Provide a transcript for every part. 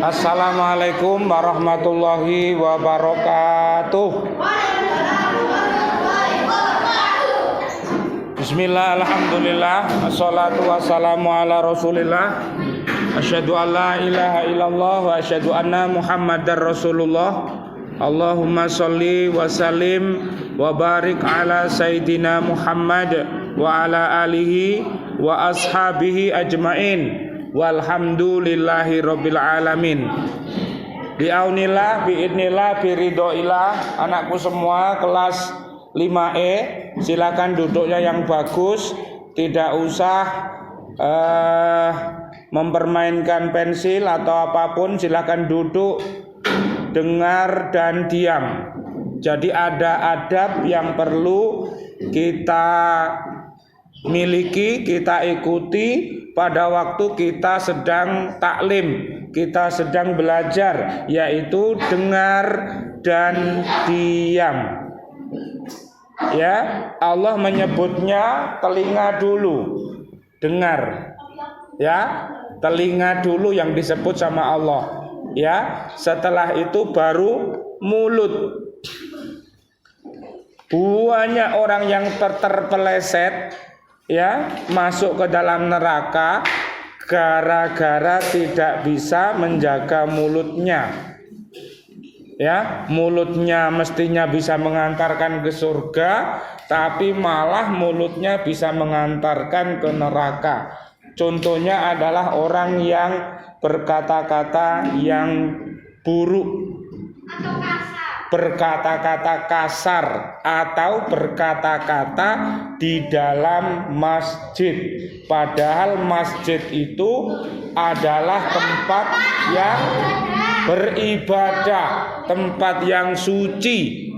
Assalamualaikum warahmatullahi wabarakatuh. Bismillah, alhamdulillah, assalatu wassalamu ala rasulillah. Asyhadu an la ilaha illallah wa asyhadu anna muhammadar rasulullah. Allahumma sholli wa sallim wa barik ala sayyidina Muhammad wa ala alihi wa ashabihi ajmain. Walhamdulillahi rabbil alamin. Biaunillah, biidnillah, biridhoillah. Anakku semua kelas 5E, silakan duduknya yang bagus. Tidak usah mempermainkan pensil atau apapun. Silakan duduk, dengar dan diam. Jadi ada adab yang perlu kita miliki, kita ikuti pada waktu kita sedang taklim, kita sedang belajar, yaitu dengar dan diam. Ya, Allah menyebutnya telinga dulu, dengar. Ya, telinga dulu yang disebut sama Allah. Ya, setelah itu baru mulut. Banyak orang yang terpeleset, ya, masuk ke dalam neraka gara-gara tidak bisa menjaga mulutnya. Ya, mulutnya mestinya bisa mengantarkan ke surga, tapi malah mulutnya bisa mengantarkan ke neraka. Contohnya adalah orang yang berkata-kata yang buruk, berkata-kata kasar, atau berkata-kata di dalam masjid. Padahal masjid itu adalah tempat yang beribadah, tempat yang suci,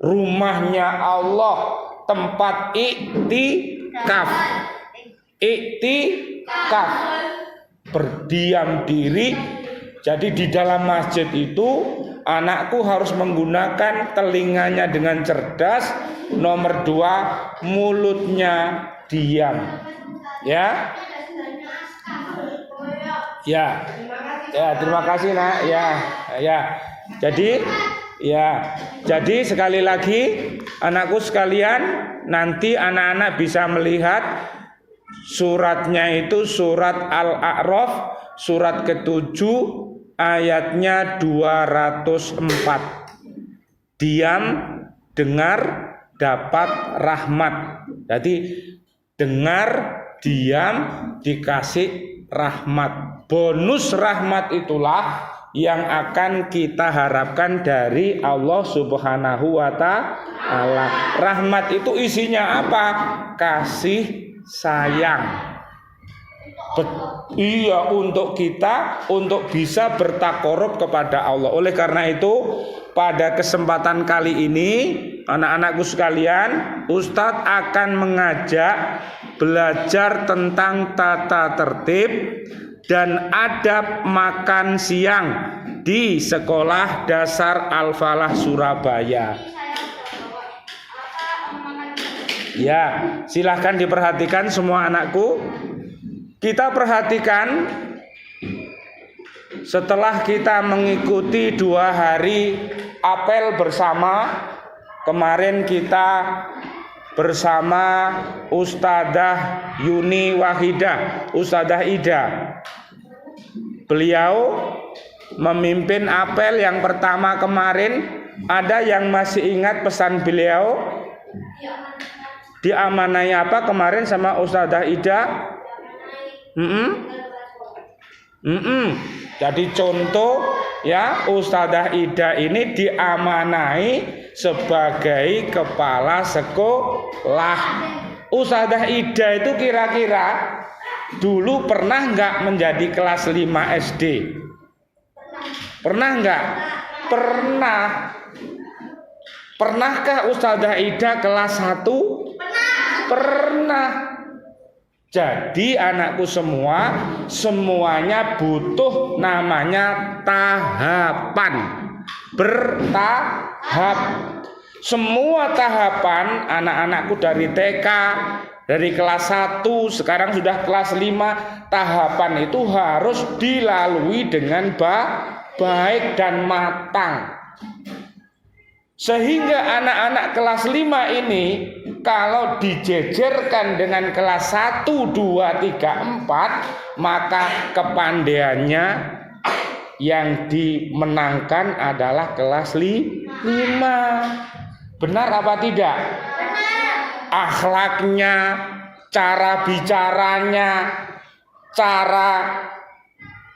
rumahnya Allah, tempat iktikaf. Iktikaf, berdiam diri. Jadi di dalam masjid itu anakku harus menggunakan telinganya dengan cerdas. Nomor 2, mulutnya diam. Ya. Ya. Ya, terima kasih, Nak. Ya. Ya. Jadi sekali lagi anakku sekalian, nanti anak-anak bisa melihat suratnya itu surat Al-A'raf, surat ke-7 ayatnya 204. Diam, dengar, dapat rahmat. Jadi dengar, diam, dikasih rahmat. Bonus rahmat itulah yang akan kita harapkan dari Allah Subhanahu wa ta'ala. Rahmat itu isinya apa? Kasih sayang. Iya, untuk kita, untuk bisa bertakorup kepada Allah. Oleh karena itu, pada kesempatan kali ini, anak-anakku sekalian, Ustadz akan mengajak belajar tentang tata tertib dan adab makan siang di Sekolah Dasar Al-Falah Surabaya. Ya, silahkan diperhatikan semua anakku. Kita perhatikan, setelah kita mengikuti 2 hari apel bersama, kemarin kita bersama Ustadzah Yuni Wahidah, Ustadzah Ida. Beliau memimpin apel yang pertama kemarin. Ada yang masih ingat pesan beliau? Diamanai apa kemarin sama Ustadzah Ida? Jadi contoh, ya, Ustadzah Ida ini diamanai sebagai kepala sekolah. Ustadzah Ida itu kira-kira dulu pernah nggak menjadi kelas 5 SD? Pernah nggak? Pernah. Pernahkah Ustadzah Ida kelas 1? Pernah. Jadi anakku semua, semuanya butuh namanya tahapan. Bertahap. Semua tahapan anak-anakku dari TK, Dari kelas 1 sekarang sudah kelas 5. Tahapan itu harus dilalui dengan baik dan matang. Sehingga anak-anak kelas 5 ini kalau dijejerkan dengan kelas 1, 2, 3, 4, maka kepandaiannya yang dimenangkan adalah kelas 5. Benar apa tidak? Akhlaknya, cara bicaranya, cara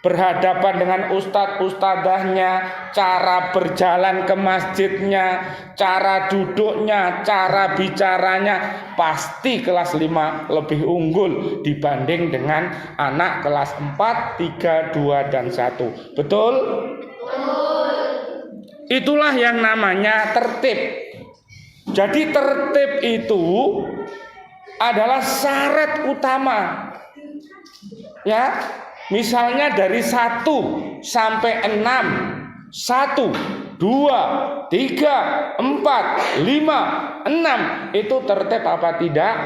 berhadapan dengan ustadz-ustadzahnya, cara berjalan ke masjidnya, cara duduknya, cara bicaranya, pasti kelas 5 lebih unggul dibanding dengan anak kelas 4, 3, 2, dan 1. Betul? Itulah yang namanya tertib. Jadi tertib itu adalah syarat utama. Ya. Misalnya dari 1 sampai 6, 1, 2, 3, 4, 5, 6 itu tertib apa tidak?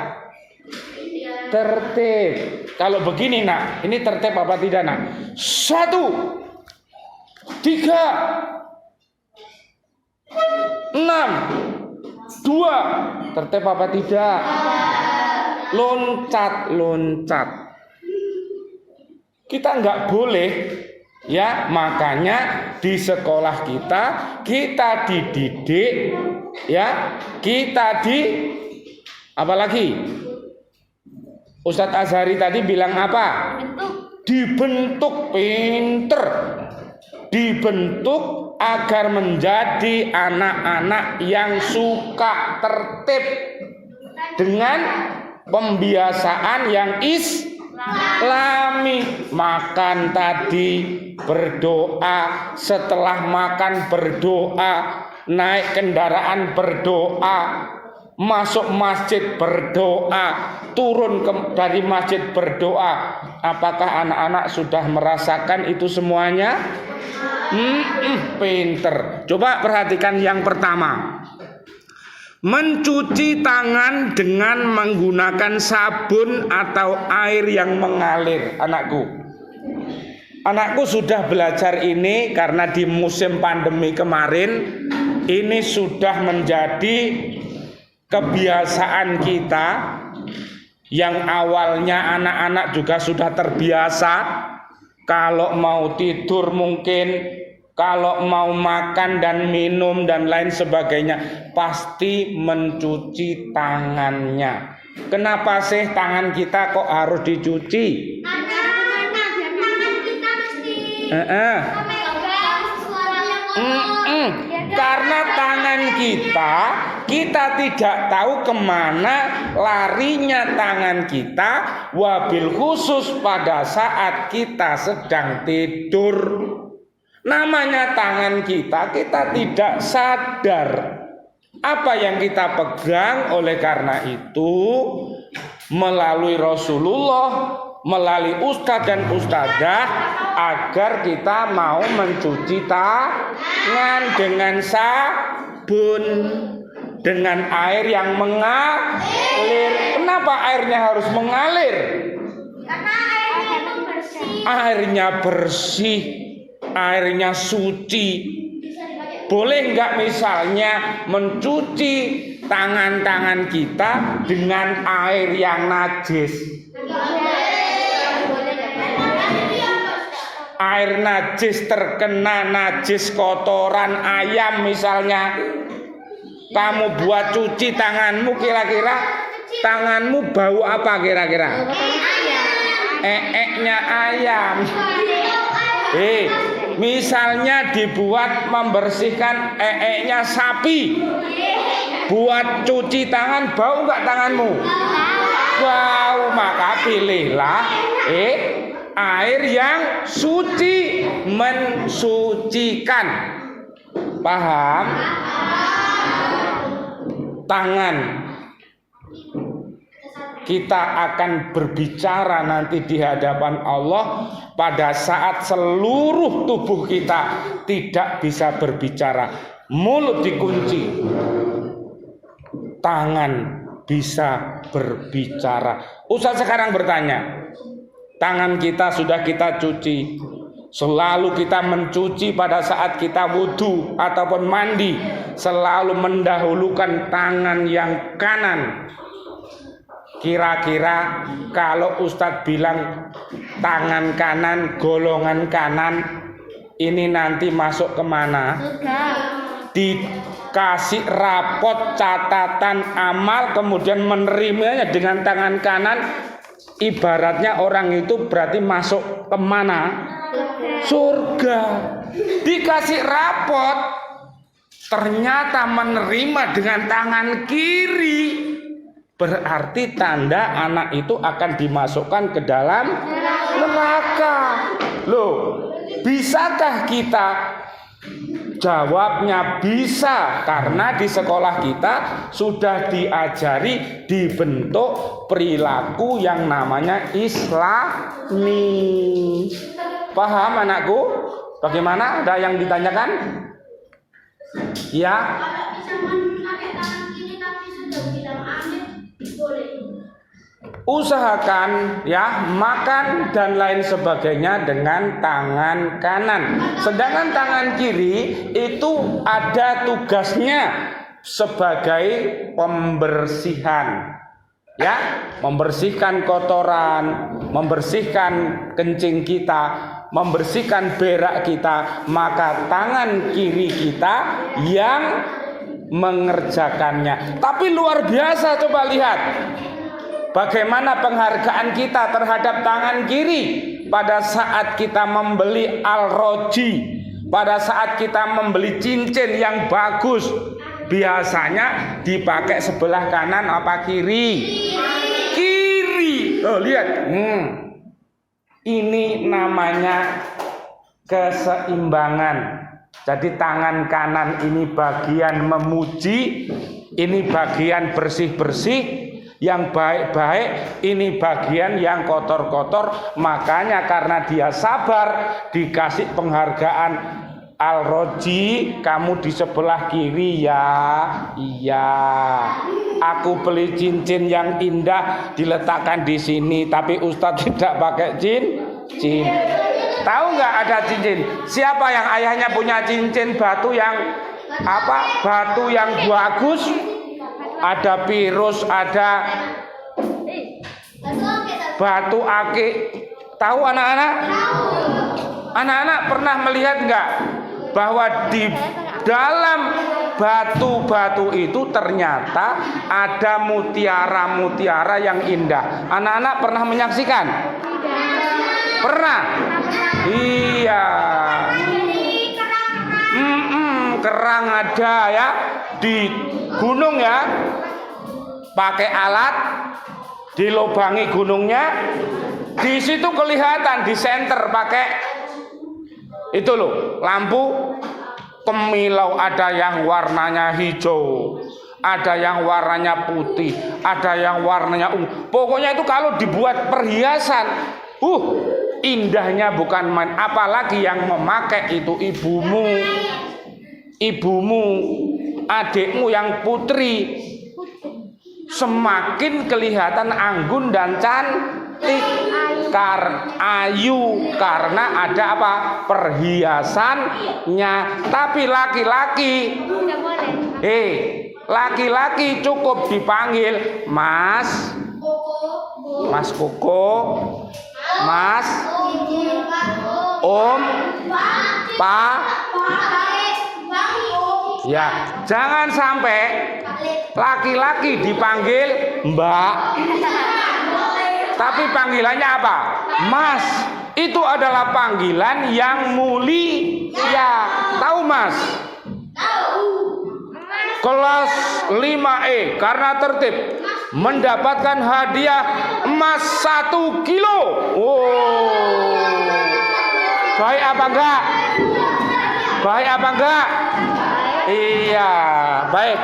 Tertib. Kalau begini nak, ini tertib apa tidak nak? 1, 3, 6, 2, tertib apa tidak? Loncat. Kita nggak boleh, ya, makanya di sekolah kita dididik, ya, apalagi Ustadz Azhari tadi bilang apa? Dibentuk pinter, dibentuk agar menjadi anak-anak yang suka tertib dengan pembiasaan yang Islami. Makan tadi berdoa, setelah makan berdoa, naik kendaraan berdoa, masuk masjid berdoa, turun dari masjid berdoa. Apakah anak-anak sudah merasakan itu semuanya? Pinter. Coba perhatikan yang pertama. Mencuci tangan dengan menggunakan sabun atau air yang mengalir. Anakku sudah belajar ini karena di musim pandemi kemarin ini sudah menjadi kebiasaan kita. Yang awalnya anak-anak juga sudah terbiasa, kalau mau tidur mungkin, kalau mau makan dan minum dan lain sebagainya, pasti mencuci tangannya. Kenapa sih tangan kita kok harus dicuci? Karena tangan kita tidak tahu kemana larinya tangan kita, wabil khusus pada saat kita sedang tidur. Namanya tangan kita tidak sadar apa yang kita pegang. Oleh karena itu, melalui Rasulullah, melalui ustadz dan ustadzah, agar kita mau mencuci tangan dengan sabun, dengan air yang mengalir. Kenapa airnya harus mengalir? Karena airnya itu bersih. Airnya bersih, airnya suci. Boleh nggak misalnya mencuci tangan-tangan kita dengan air yang najis? Air najis terkena najis kotoran ayam misalnya, kamu buat cuci tanganmu, kira-kira tanganmu bau apa kira-kira? Eeknya ayam. Misalnya dibuat membersihkan eeknya sapi, buat cuci tangan, bau nggak tanganmu? Bau. Maka pilihlah air yang suci, mensucikan. Paham? Tangan kita akan berbicara nanti di hadapan Allah pada saat seluruh tubuh kita tidak bisa berbicara. Mulut dikunci, tangan bisa berbicara. Ustaz sekarang bertanya, tangan kita sudah kita cuci, selalu kita mencuci pada saat kita wudhu ataupun mandi, selalu mendahulukan tangan yang kanan. Kira-kira kalau Ustadz bilang tangan kanan, golongan kanan, ini nanti masuk kemana? Dikasih rapot catatan amal, kemudian menerimanya dengan tangan kanan. Ibaratnya orang itu berarti masuk kemana? Surga. Dikasih rapot, ternyata menerima dengan tangan kiri, berarti tanda anak itu akan dimasukkan ke dalam neraka. Loh, bisakah kita? Jawabnya bisa, karena di sekolah kita sudah diajari, dibentuk perilaku yang namanya Islami. Paham anakku? Bagaimana? Ada yang ditanyakan? Ya. Kalau bisa pakai tangan kiri tapi sudah bilang amin, boleh. Usahakan ya makan dan lain sebagainya dengan tangan kanan. Sedangkan tangan kiri itu ada tugasnya sebagai pembersihan. Ya, membersihkan kotoran, membersihkan kencing kita, membersihkan berak kita, maka tangan kiri kita yang mengerjakannya. Tapi luar biasa, coba lihat bagaimana penghargaan kita terhadap tangan kiri pada saat kita membeli al-roji, pada saat kita membeli cincin yang bagus. Biasanya dipakai sebelah kanan apa kiri? Kiri. Oh, lihat. Ini namanya keseimbangan. Jadi tangan kanan ini bagian memuji, ini bagian bersih-bersih. Yang baik-baik, ini bagian yang kotor-kotor. Makanya karena dia sabar, dikasih penghargaan al-roji, kamu di sebelah kiri ya. Iya, aku beli cincin yang indah diletakkan di sini, tapi Ustadz tidak pakai cincin. Tahu nggak ada cincin? Siapa yang ayahnya punya cincin batu yang apa? Batu yang bagus? Ada virus, ada batu akik. Tahu anak-anak? Anak-anak pernah melihat enggak bahwa di dalam batu-batu itu ternyata ada mutiara-mutiara yang indah? Anak-anak pernah menyaksikan? Pernah? Iya. Kerang ada ya di gunung ya, pakai alat dilubangi gunungnya, di situ kelihatan di senter pakai itu loh lampu kemilau, ada yang warnanya hijau, ada yang warnanya putih, ada yang warnanya ungu. Pokoknya itu kalau dibuat perhiasan, indahnya bukan main. Apalagi yang memakai itu ibumu, adikmu yang putri, semakin kelihatan anggun dan cantik, ayu, karena ada apa? Perhiasannya. Tapi laki-laki, laki-laki cukup dipanggil Mas, Mas Koko, Mas, Om, Pak. Ya, jangan sampai laki-laki dipanggil Mbak, tapi panggilannya apa? Mas. Itu adalah panggilan yang mulia. Tahu Mas? Kelas 5E karena tertib mendapatkan hadiah emas 1 kilo. Baik apa enggak? Baik apa enggak? Iya, baik.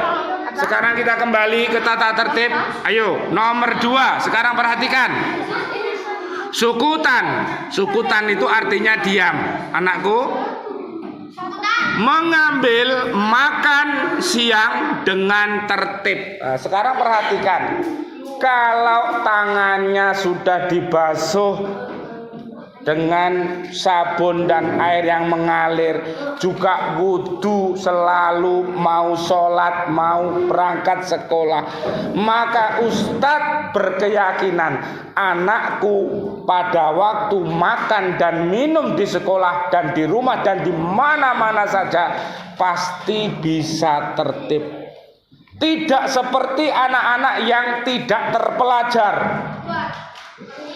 Sekarang kita kembali ke tata tertib. Ayo, nomor 2. Sekarang perhatikan. Sukutan. Sukutan itu artinya diam. Anakku? mengambil makan siang dengan tertib. Nah, sekarang perhatikan, kalau tangannya sudah dibasuh dengan sabun dan air yang mengalir, juga wudhu selalu mau sholat, mau berangkat sekolah, maka Ustadz berkeyakinan anakku pada waktu makan dan minum di sekolah dan di rumah dan di mana-mana saja pasti bisa tertib. Tidak seperti anak-anak yang tidak terpelajar.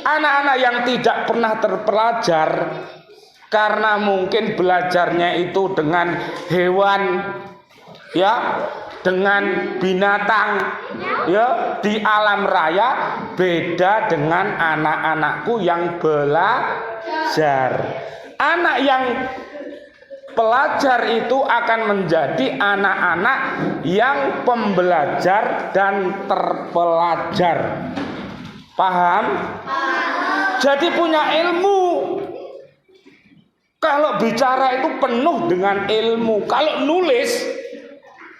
Anak-anak yang tidak pernah terpelajar karena mungkin belajarnya itu dengan hewan, ya, dengan binatang, ya, di alam raya, beda dengan anak-anakku yang belajar. Anak yang pelajar itu akan menjadi anak-anak yang pembelajar dan terpelajar. Paham? Jadi punya ilmu. Kalau bicara itu penuh dengan ilmu. Kalau nulis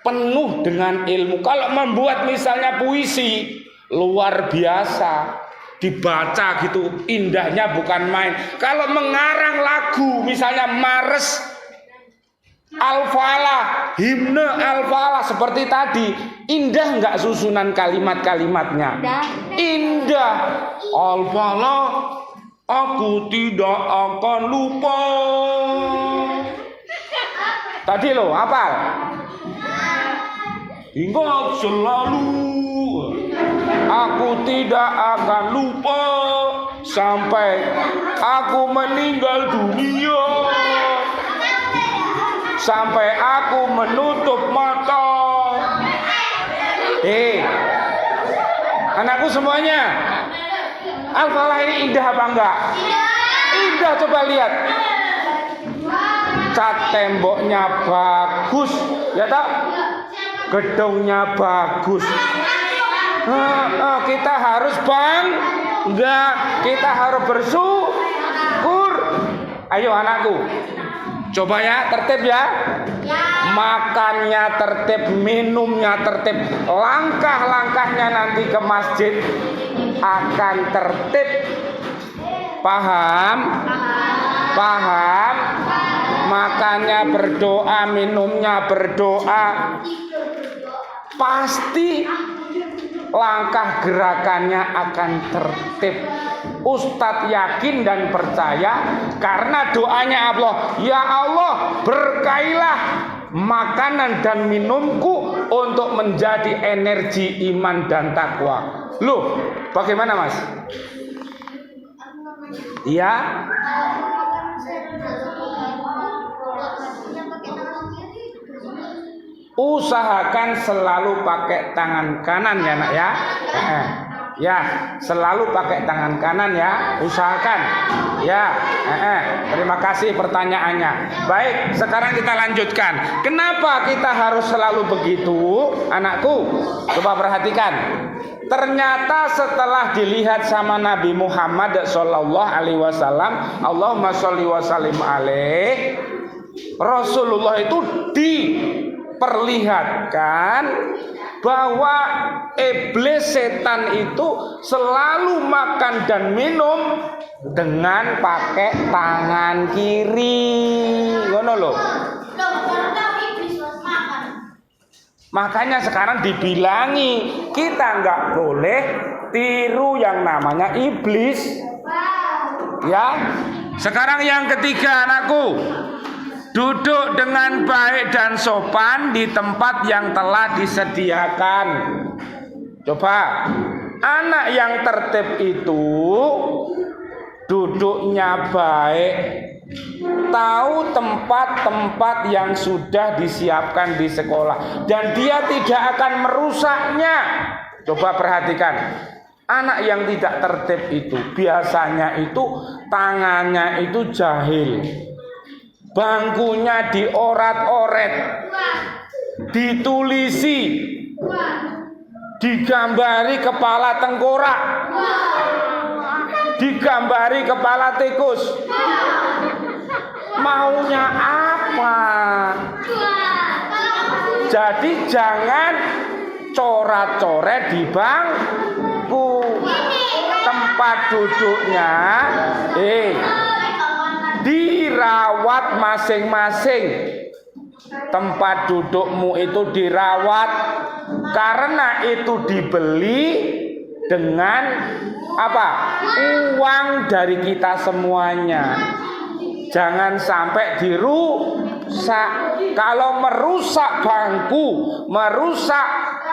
penuh dengan ilmu. Kalau membuat misalnya puisi luar biasa, dibaca gitu indahnya bukan main. Kalau mengarang lagu misalnya Mares Al-Falah, himne Al-Falah seperti tadi, indah nggak susunan kalimat-kalimatnya? Indah. Al-Falah, aku tidak akan lupa. Tadi lo hafal? Ingat selalu, aku tidak akan lupa sampai aku meninggal dunia. Sampai aku menutup mata. Anakku semuanya, Al-Falah ini indah apa enggak? Indah, coba lihat. Cat temboknya bagus, ya tak? Gedungnya bagus. Kita harus bangga, kita harus bersyukur. Ayo anakku, coba ya, tertib ya. Makannya tertib, minumnya tertib, langkah-langkahnya nanti ke masjid akan tertib. Paham? Paham? Makannya berdoa, minumnya berdoa, pasti langkah gerakannya akan tertib. Ustadz yakin dan percaya karena doanya Allah, ya Allah berkailah makanan dan minumku untuk menjadi energi iman dan takwa. Loh, bagaimana Mas? Iya? Usahakan selalu pakai tangan kanan ya nak ya. Ya, selalu pakai tangan kanan ya, usahakan. Ya, terima kasih pertanyaannya. Baik, sekarang kita lanjutkan. Kenapa kita harus selalu begitu, anakku? Coba perhatikan. Ternyata setelah dilihat sama Nabi Muhammad sallallahu alaihi wasallam, Allahumma sholli wa sallim alaih, Rasulullah itu diperlihatkan bahwa iblis setan itu selalu makan dan minum dengan pakai tangan kiri. Ngono lho. Makanya sekarang dibilangi kita nggak boleh tiru yang namanya iblis. Ya. Sekarang yang ketiga anakku, duduk dengan baik dan sopan di tempat yang telah disediakan. Coba, anak yang tertib itu duduknya baik, tahu tempat-tempat yang sudah disiapkan di sekolah, dan dia tidak akan merusaknya. Coba perhatikan, anak yang tidak tertib itu biasanya itu tangannya itu jahil, bangkunya diorat-oret, ditulisi, digambari kepala tengkorak, digambari kepala tikus. Maunya apa? Jadi jangan coret-coret di bangku. Tempat duduknya dirawat masing-masing. Tempat dudukmu itu dirawat karena itu dibeli dengan apa? Uang dari kita semuanya. Jangan sampai dirusak. Kalau merusak bangku, merusak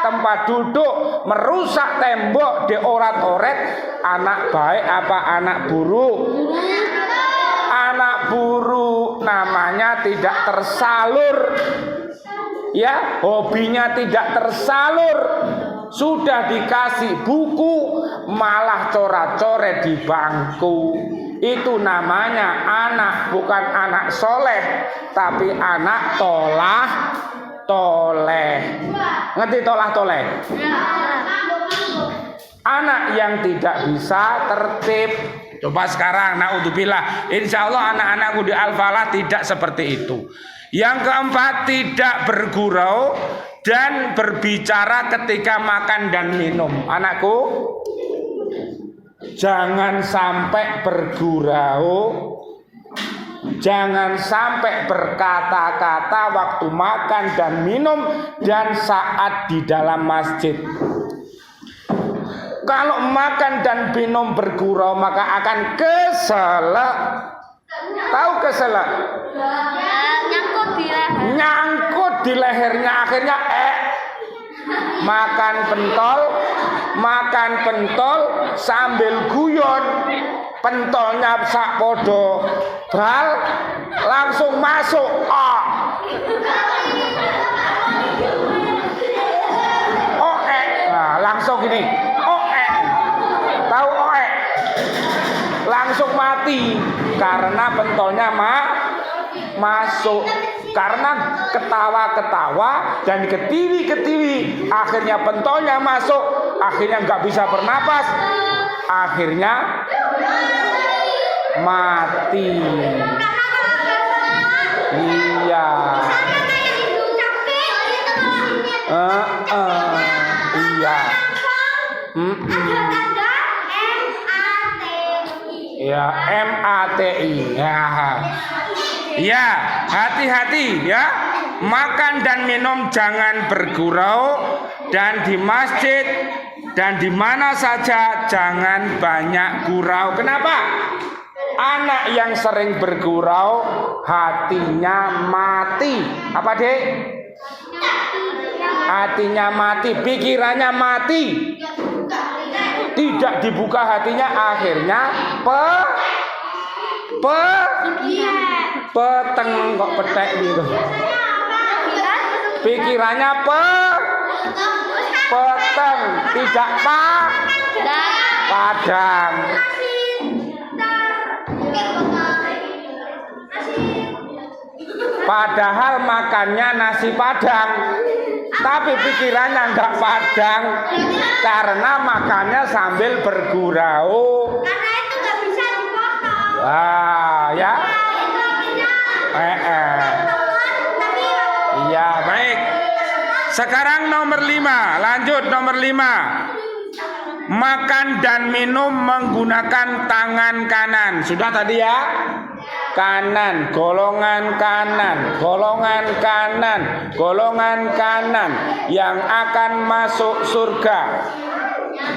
tempat duduk, merusak tembok, diorat-oret, anak baik apa anak buruk? Anak buruk, namanya tidak tersalur. Ya, hobinya tidak tersalur. Sudah dikasih buku, malah coret-coret di bangku. Itu namanya anak, bukan anak soleh, tapi anak tolah toleh. Ngerti tolah toleh? Anak yang tidak bisa tertib. Coba sekarang, naudzubillah, insya Allah anak-anakku di Al-Falah tidak seperti itu. Yang keempat, tidak bergurau dan berbicara ketika makan dan minum. Anakku, jangan sampai bergurau, jangan sampai berkata-kata waktu makan dan minum dan saat di dalam masjid. Kalau makan dan minum bergurau maka akan keselak. Tahu keselak? Nyangkut di lehernya, akhirnya makan pentol sambil guyon. Pentolnya sak podo bal langsung masuk. Nah, langsung gini. Tahu langsung mati karena pentolnya masuk. Karena ketawa-ketawa dan ketiwi-ketiwi, akhirnya pentolnya masuk, akhirnya nggak bisa bernapas, akhirnya mati. Iya. Iya. Ya, MATI. Ya, hati-hati ya. Makan dan minum jangan bergurau, dan di masjid dan di mana saja jangan banyak gurau. Kenapa? Anak yang sering bergurau hatinya mati. Apa, Dek? Hatinya mati, pikirannya mati. Tidak dibuka hatinya, akhirnya peteng kok petek gitu. Pikirannya peteng, tidak padang. Padahal makannya nasi padang, tapi pikirannya enggak padang karena makannya sambil bergurau. Karena itu nggak bisa dipotong. Ya. Iya, baik. Sekarang nomor 5. Lanjut nomor 5. Makan dan minum menggunakan tangan kanan. Sudah tadi ya? Kanan, golongan kanan, golongan kanan, golongan kanan yang akan masuk surga.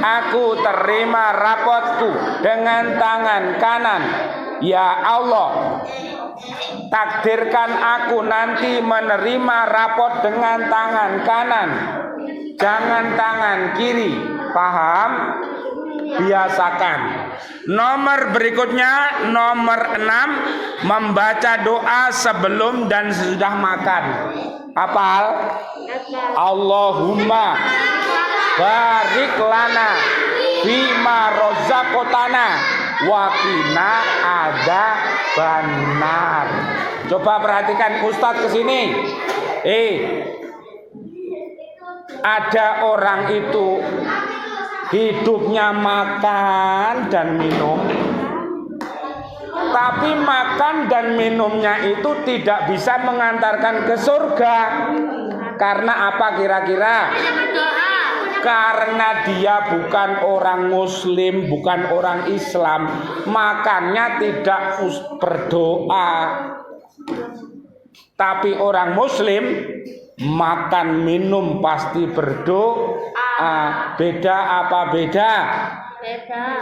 Aku terima rapotku dengan tangan kanan. Ya Allah, takdirkan aku nanti menerima rapot dengan tangan kanan, jangan tangan kiri. Paham? Biasakan. Nomor berikutnya, nomor 6, membaca doa sebelum dan sesudah makan. Hafal? Allahumma barik lana bima rozaqtana wa qina adzabannar. Coba perhatikan Ustadz kesini. Ada orang itu hidupnya makan dan minum, Tapi makan dan minumnya itu tidak bisa mengantarkan ke surga. Karena apa kira-kira? Karena dia bukan orang muslim, bukan orang Islam, makannya tidak berdoa. Tapi orang muslim makan minum pasti berdoa. Beda apa beda?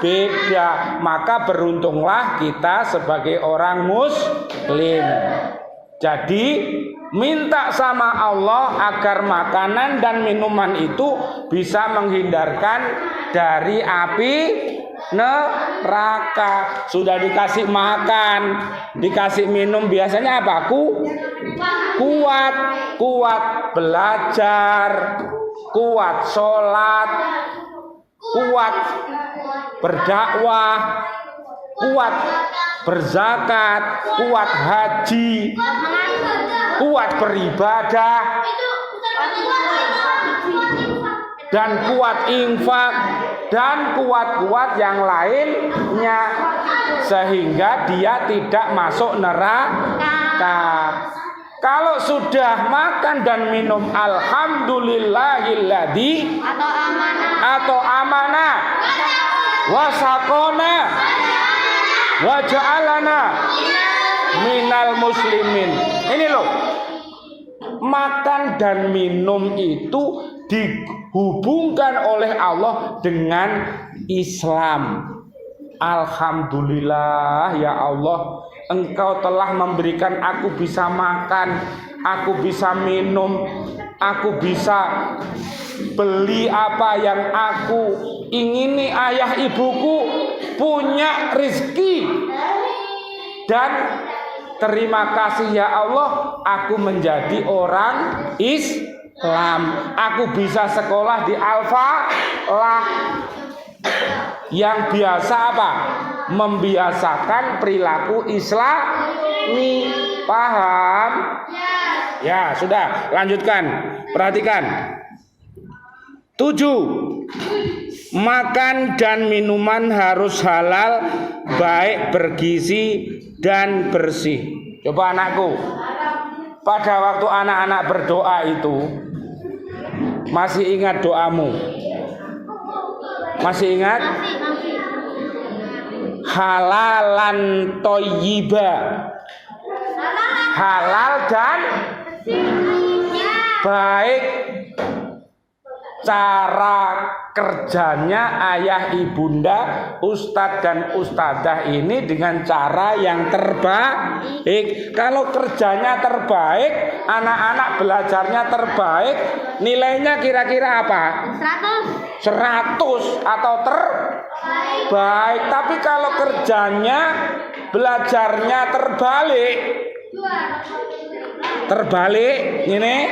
Beda. Maka beruntunglah kita sebagai orang muslim. Jadi minta sama Allah agar makanan dan minuman itu bisa menghindarkan dari api neraka. Sudah dikasih makan, dikasih minum, biasanya apa? Kuat belajar, kuat sholat, kuat berdakwah, kuat berzakat, kuat haji, kuat beribadah, dan kuat infak, dan kuat-kuat yang lainnya, sehingga dia tidak masuk neraka. Kalau sudah makan dan minum alhamdulillahilladzi atau amanah wasakona waja'alana minal muslimin. Ini loh, makan dan minum itu dihubungkan oleh Allah dengan Islam. Alhamdulillah ya Allah, Engkau telah memberikan aku bisa makan, aku bisa minum, aku bisa beli apa yang aku ingini. Ayah ibuku punya rezeki, dan terima kasih ya Allah, aku menjadi orang Islam. Aku bisa sekolah di Al-Falah yang biasa apa? Membiasakan perilaku Islami. Paham? Ya, sudah, lanjutkan. Perhatikan. 7. Makan dan minuman harus halal, baik bergizi dan bersih. Coba anakku, pada waktu anak-anak berdoa itu, masih ingat doamu? Masih ingat? Halalan thayyiba, halal dan baik. Cara kerjanya ayah ibunda, ustadz dan ustadzah ini dengan cara yang terbaik. Kalau kerjanya terbaik, anak-anak belajarnya terbaik, nilainya kira-kira apa? 100 atau terbaik. Tapi kalau kerjanya, belajarnya terbalik, ini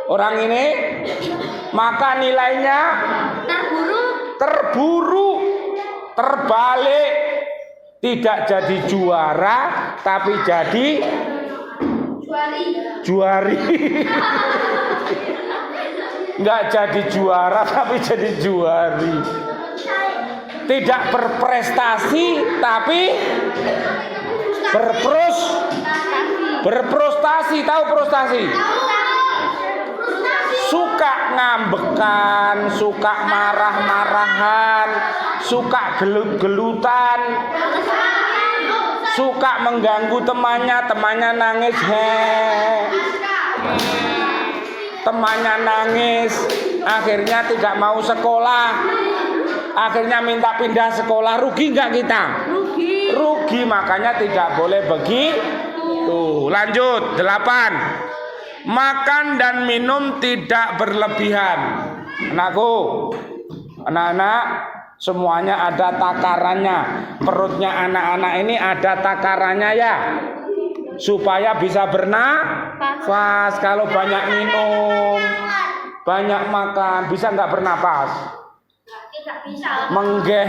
orang ini, maka nilainya terburu, terbalik, tidak jadi juara tapi jadi juari. Nggak jadi juara tapi jadi juari. Tidak berprestasi tapi berprestasi. Tahu prestasi? Suka ngambekan, suka marah-marahan, suka gelut-gelutan, suka mengganggu temannya nangis, temannya nangis, akhirnya tidak mau sekolah, akhirnya minta pindah sekolah. Rugi nggak kita? Rugi, makanya tidak boleh begitu. Lanjut, 8. Makan dan minum tidak berlebihan. Anakku, anak-anak semuanya ada takarannya. Perutnya anak-anak ini ada takarannya ya, supaya bisa bernafas. Kalau banyak minum, banyak makan, bisa nggak bernapas? Tidak bisa. Menggeh,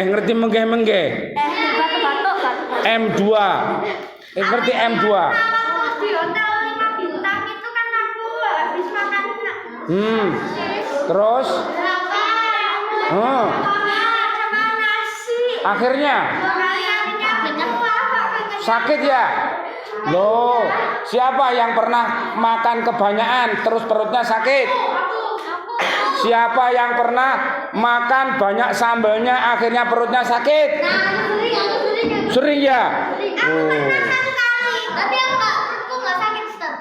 ngerti menggeh? M2. Ngerti M2? Terus akhirnya Sakit ya? Loh, siapa yang pernah makan kebanyakan terus perutnya sakit? Siapa yang pernah makan banyak sambalnya akhirnya perutnya sakit? Sering ya? Oh.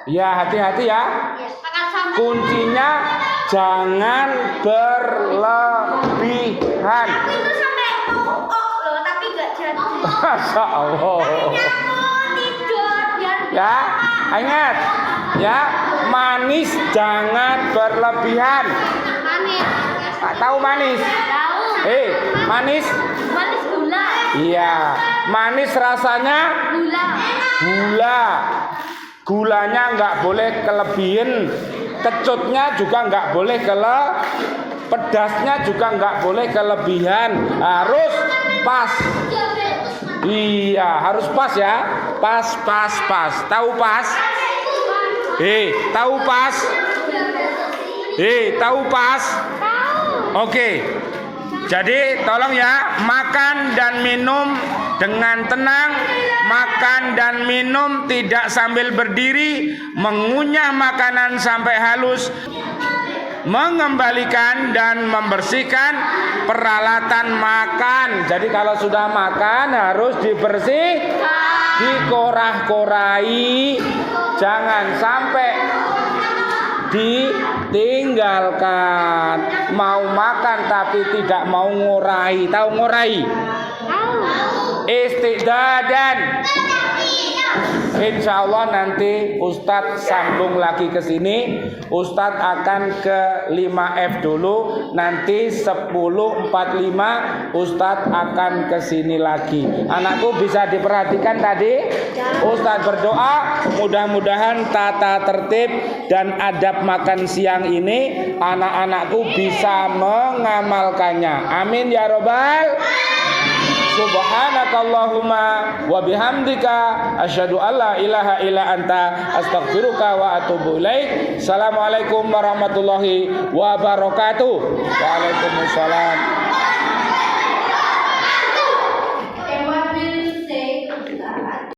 Ya, hati-hati ya. Kuncinya jangan berlebihan. Masya Allah. Ya, ingat ya, manis jangan berlebihan. Tahu manis? Manis? Manis gula. Iya, manis rasanya gula. Gulanya nggak boleh kelebihan, kecutnya juga nggak boleh pedasnya juga nggak boleh kelebihan, harus pas. Iya, harus pas ya. Pas. Tahu pas? Tahu pas? Tahu pas? Oke. Jadi tolong ya, makan dan minum dengan tenang. Makan dan minum tidak sambil berdiri, mengunyah makanan sampai halus, mengembalikan dan membersihkan peralatan makan. Jadi kalau sudah makan harus dikorah-korai, jangan sampai ditinggalkan. Mau makan tapi tidak mau ngorai. Tahu ngorai? Istiqdadan. Insya Allah nanti Ustadz sambung lagi ke sini. Ustadz akan ke 5F dulu. Nanti 10.45 Ustadz akan ke sini lagi. Anakku bisa diperhatikan tadi. Ustadz berdoa mudah-mudahan tata tertib dan adab makan siang ini anak-anakku bisa mengamalkannya. Amin ya robbal. Subhanakallahumma wa bihamdika asyhadu alla ilaha illa anta astaghfiruka wa atubu ilaik. Assalamualaikum warahmatullahi wabarakatuh. Waalaikumsalam.